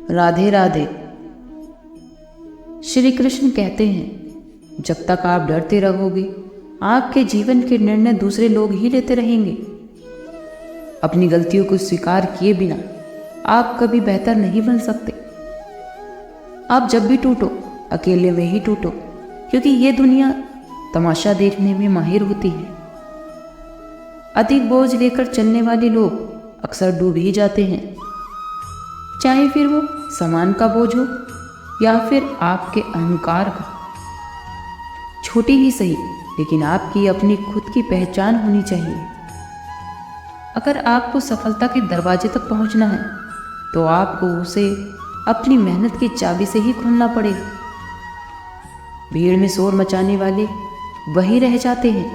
राधे राधे। श्री कृष्ण कहते हैं, जब तक आप डरते रहोगे आपके जीवन के निर्णय दूसरे लोग ही लेते रहेंगे। अपनी गलतियों को स्वीकार किए बिना आप कभी बेहतर नहीं बन सकते। आप जब भी टूटो अकेले में ही टूटो, क्योंकि ये दुनिया तमाशा देखने में माहिर होती है। अधिक बोझ लेकर चलने वाले लोग अक्सर डूब ही जाते हैं, चाहे फिर वो सामान का बोझ हो या फिर आपके अहंकार का। छोटी ही सही, लेकिन आपकी अपनी खुद की पहचान होनी चाहिए। अगर आपको सफलता के दरवाजे तक पहुंचना है तो आपको उसे अपनी मेहनत की चाबी से ही खोलना पड़ेगा। भीड़ में शोर मचाने वाले वही रह जाते हैं।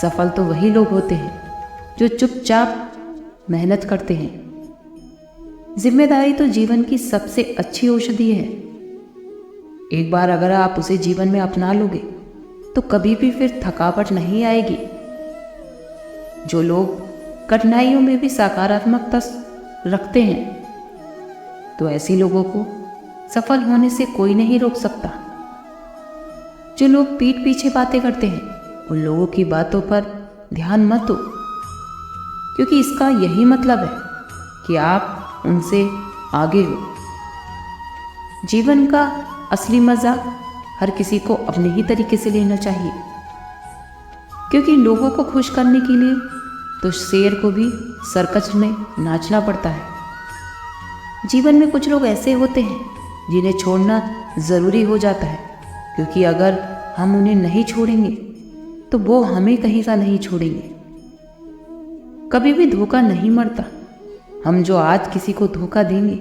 सफल तो वही लोग होते हैं जो चुपचाप मेहनत करते हैं। जिम्मेदारी तो जीवन की सबसे अच्छी औषधि है। एक बार अगर आप उसे जीवन में अपना लोगे तो कभी भी फिर थकावट नहीं आएगी। जो लोग कठिनाइयों में भी सकारात्मकता रखते हैं तो ऐसे लोगों को सफल होने से कोई नहीं रोक सकता। जो लोग पीठ पीछे बातें करते हैं उन लोगों की बातों पर ध्यान मत दो, क्योंकि इसका यही मतलब है कि आप उनसे आगे हो। जीवन का असली मजा हर किसी को अपने ही तरीके से लेना चाहिए, क्योंकि लोगों को खुश करने के लिए तो शेर को भी सर्कस में नाचना पड़ता है। जीवन में कुछ लोग ऐसे होते हैं जिन्हें छोड़ना ज़रूरी हो जाता है, क्योंकि अगर हम उन्हें नहीं छोड़ेंगे तो वो हमें कहीं का नहीं छोड़ेंगे। कभी भी धोखा नहीं मरता। हम जो आज किसी को धोखा देंगे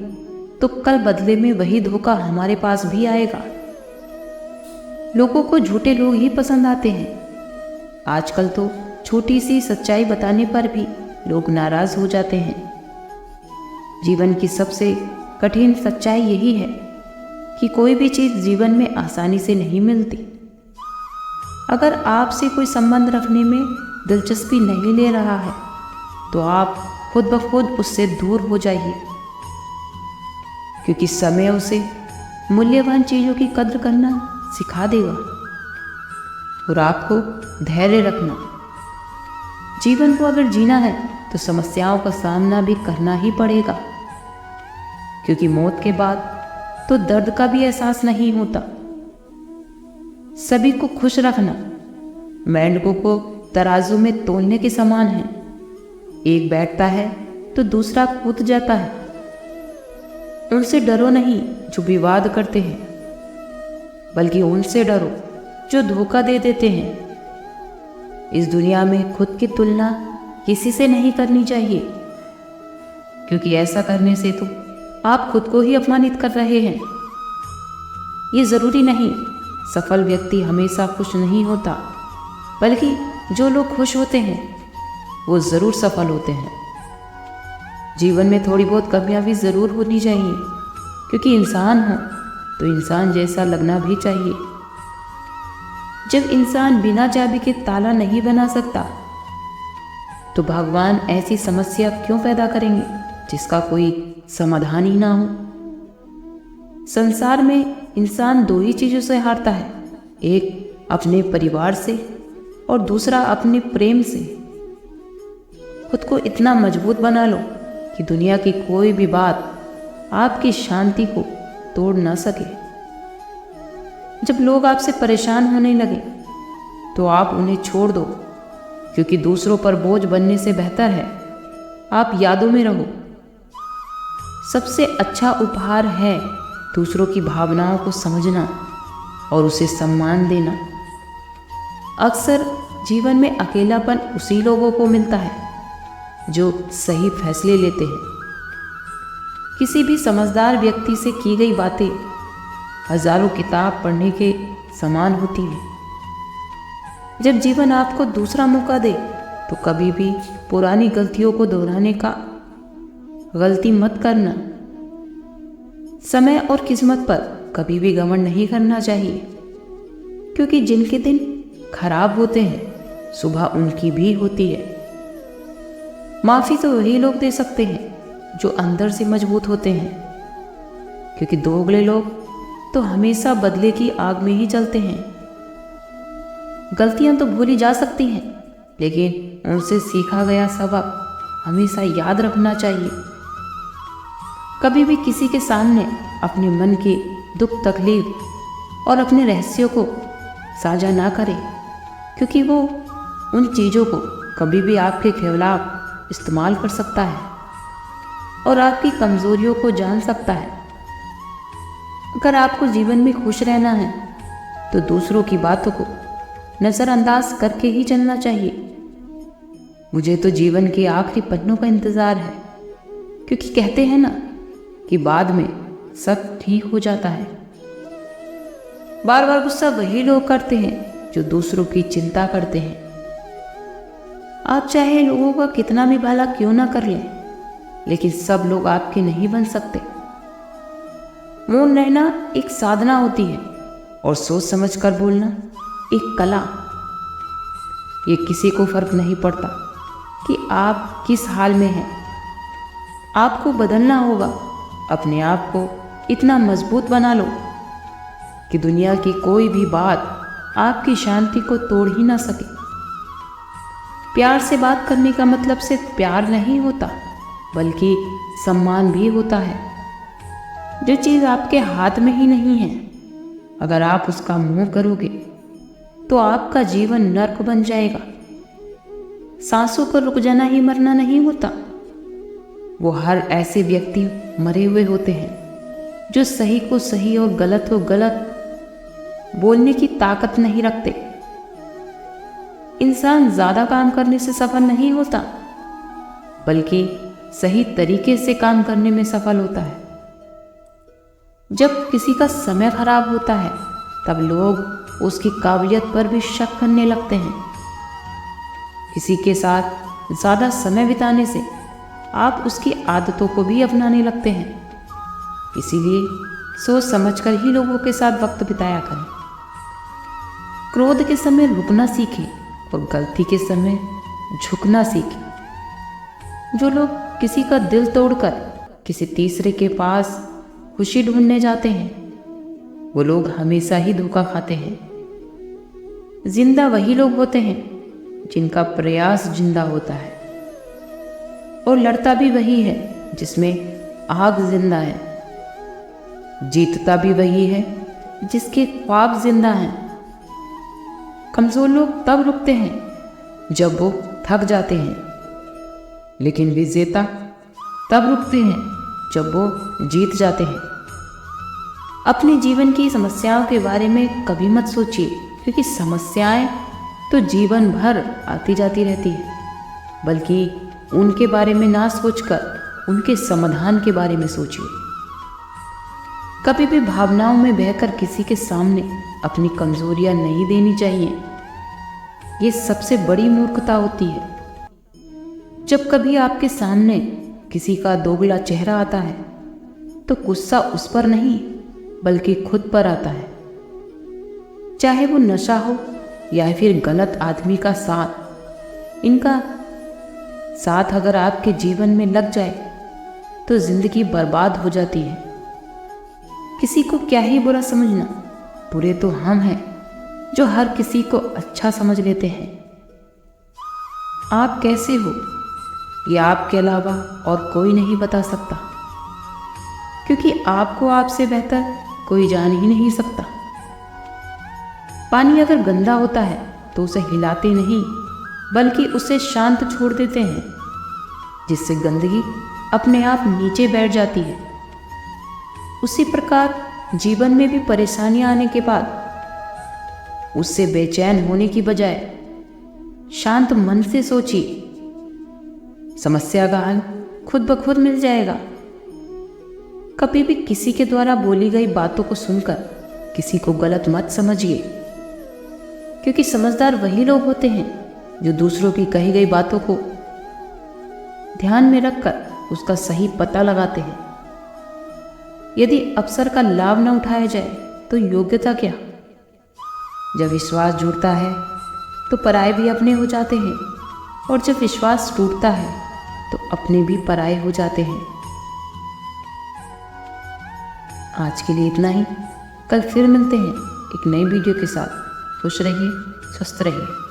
तो कल बदले में वही धोखा हमारे पास भी आएगा। लोगों को झूठे लोग ही पसंद आते हैं। आजकल तो छोटी सी सच्चाई बताने पर भी लोग नाराज हो जाते हैं। जीवन की सबसे कठिन सच्चाई यही है कि कोई भी चीज़ जीवन में आसानी से नहीं मिलती। अगर आपसे कोई संबंध रखने में दिलचस्पी नहीं ले रहा है तो आप खुद ब खुद उससे दूर हो जाइए, क्योंकि समय उसे मूल्यवान चीज़ों की कद्र करना सिखा देगा। और आपको धैर्य रखना। जीवन को अगर जीना है तो समस्याओं का सामना भी करना ही पड़ेगा, क्योंकि मौत के बाद तो दर्द का भी एहसास नहीं होता। सभी को खुश रखना मेंढकों को तराजू में तोलने के समान है। एक बैठता है तो दूसरा कूद जाता है। उनसे डरो नहीं जो विवाद करते हैं, बल्कि उनसे डरो जो धोखा दे देते हैं। इस दुनिया में खुद की तुलना किसी से नहीं करनी चाहिए, क्योंकि ऐसा करने से तो आप खुद को ही अपमानित कर रहे हैं। ये ज़रूरी नहीं सफल व्यक्ति हमेशा खुश नहीं होता, बल्कि जो लोग खुश होते हैं वो ज़रूर सफल होते हैं। जीवन में थोड़ी बहुत कमियां भी ज़रूर होनी चाहिए, क्योंकि इंसान हो तो इंसान जैसा लगना भी चाहिए। जब इंसान बिना चाबी के ताला नहीं बना सकता तो भगवान ऐसी समस्या क्यों पैदा करेंगे जिसका कोई समाधान ही ना हो। संसार में इंसान दो ही चीज़ों से हारता है, एक अपने परिवार से और दूसरा अपने प्रेम से। खुद को इतना मजबूत बना लो कि दुनिया की कोई भी बात आपकी शांति को तोड़ ना सके। जब लोग आपसे परेशान होने लगे तो आप उन्हें छोड़ दो, क्योंकि दूसरों पर बोझ बनने से बेहतर है आप यादों में रहो। सबसे अच्छा उपहार है दूसरों की भावनाओं को समझना और उसे सम्मान देना। अक्सर जीवन में अकेलापन उसी लोगों को मिलता है जो सही फैसले लेते हैं। किसी भी समझदार व्यक्ति से की गई बातें हजारों किताब पढ़ने के समान होती हैं। जब जीवन आपको दूसरा मौका दे तो कभी भी पुरानी गलतियों को दोहराने का गलती मत करना। समय और किस्मत पर कभी भी घमंड नहीं करना चाहिए, क्योंकि जिनके दिन खराब होते हैं सुबह उनकी भी होती है। माफ़ी तो वही लोग दे सकते हैं जो अंदर से मजबूत होते हैं। क्योंकि दोगले लोग तो हमेशा बदले की आग में ही जलते हैं। गलतियां तो भूली जा सकती हैं, लेकिन उनसे सीखा गया सबक हमेशा याद रखना चाहिए। कभी भी किसी के सामने अपने मन की दुख तकलीफ और अपने रहस्यों को साझा ना करें, क्योंकि वो उन चीज़ों को कभी भी आपके खिलाफ इस्तेमाल कर सकता है और आपकी कमज़ोरियों को जान सकता है। अगर आपको जीवन में खुश रहना है तो दूसरों की बातों को नज़रअंदाज करके ही चलना चाहिए। मुझे तो जीवन के आखिरी पन्नों का इंतज़ार है, क्योंकि कहते हैं ना कि बाद में सब ठीक हो जाता है। बार बार गुस्सा वही लोग करते हैं जो दूसरों की चिंता करते हैं। आप चाहे लोगों का कितना भी भला क्यों ना कर लें, लेकिन सब लोग आपके नहीं बन सकते। मौन रहना एक साधना होती है और सोच समझ कर बोलना एक कला। ये किसी को फर्क नहीं पड़ता कि आप किस हाल में हैं, आपको बदलना होगा। अपने आप को इतना मजबूत बना लो कि दुनिया की कोई भी बात आपकी शांति को तोड़ ही ना सके। प्यार से बात करने का मतलब सिर्फ प्यार नहीं होता, बल्कि सम्मान भी होता है। जो चीज़ आपके हाथ में ही नहीं है, अगर आप उसका मुंह करोगे तो आपका जीवन नर्क बन जाएगा। सांसों को रुक जाना ही मरना नहीं होता। वो हर ऐसे व्यक्ति मरे हुए होते हैं जो सही को सही और गलत को गलत बोलने की ताकत नहीं रखते। इंसान ज्यादा काम करने से सफल नहीं होता, बल्कि सही तरीके से काम करने में सफल होता है। जब किसी का समय खराब होता है, तब लोग उसकी काबिलियत पर भी शक करने लगते हैं। किसी के साथ ज़्यादा समय बिताने से आप उसकी आदतों को भी अपनाने लगते हैं। इसीलिए सोच समझकर ही लोगों के साथ वक्त बिताया करें। क्रोध के समय रुकना सीखें और गलती के समय झुकना सीखें। जो लोग किसी का दिल तोड़कर किसी तीसरे के पास खुशी ढूंढने जाते हैं, वो लोग हमेशा ही धोखा खाते हैं। जिंदा वही लोग होते हैं जिनका प्रयास जिंदा होता है, और लड़ता भी वही है जिसमें आग जिंदा है। जीतता भी वही है जिसके ख्वाब जिंदा हैं। कमजोर लोग तब रुकते हैं जब वो थक जाते हैं, लेकिन विजेता तब रुकते हैं जब वो जीत जाते हैं। अपने जीवन की समस्याओं के बारे में कभी मत सोचिए, क्योंकि समस्याएं तो जीवन भर आती जाती रहती है, बल्कि उनके बारे में ना सोचकर उनके समाधान के बारे में सोचिए। कभी भी भावनाओं में बहकर किसी के सामने अपनी कमजोरियां नहीं देनी चाहिए। ये सबसे बड़ी मूर्खता होती है। जब कभी आपके सामने किसी का दोगला चेहरा आता है, तो गुस्सा उस पर नहीं बल्कि खुद पर आता है। चाहे वो नशा हो या फिर गलत आदमी का साथ। इनका साथ अगर आपके जीवन में लग जाए तो जिंदगी बर्बाद हो जाती है। किसी को क्या ही बुरा समझना, बुरे तो हम हैं जो हर किसी को अच्छा समझ लेते हैं। आप कैसे हो ये आपके अलावा और कोई नहीं बता सकता, क्योंकि आपको आपसे बेहतर कोई जान ही नहीं सकता। पानी अगर गंदा होता है तो उसे हिलाते नहीं बल्कि उसे शांत छोड़ देते हैं, जिससे गंदगी अपने आप नीचे बैठ जाती है। उसी प्रकार जीवन में भी परेशानियां आने के बाद उससे बेचैन होने की बजाय शांत मन से सोचिए। समस्या का हल खुद ब खुद मिल जाएगा। कभी भी किसी के द्वारा बोली गई बातों को सुनकर किसी को गलत मत समझिए, क्योंकि समझदार वही लोग होते हैं जो दूसरों की कही गई बातों को ध्यान में रखकर उसका सही पता लगाते हैं। यदि अवसर का लाभ न उठाया जाए तो योग्यता क्या। जब विश्वास जुड़ता है तो पराये भी अपने हो जाते हैं, और जब विश्वास टूटता है तो अपने भी पराये हो जाते हैं। आज के लिए इतना ही। कल फिर मिलते हैं एक नई वीडियो के साथ। खुश रहिए, स्वस्थ रहिए।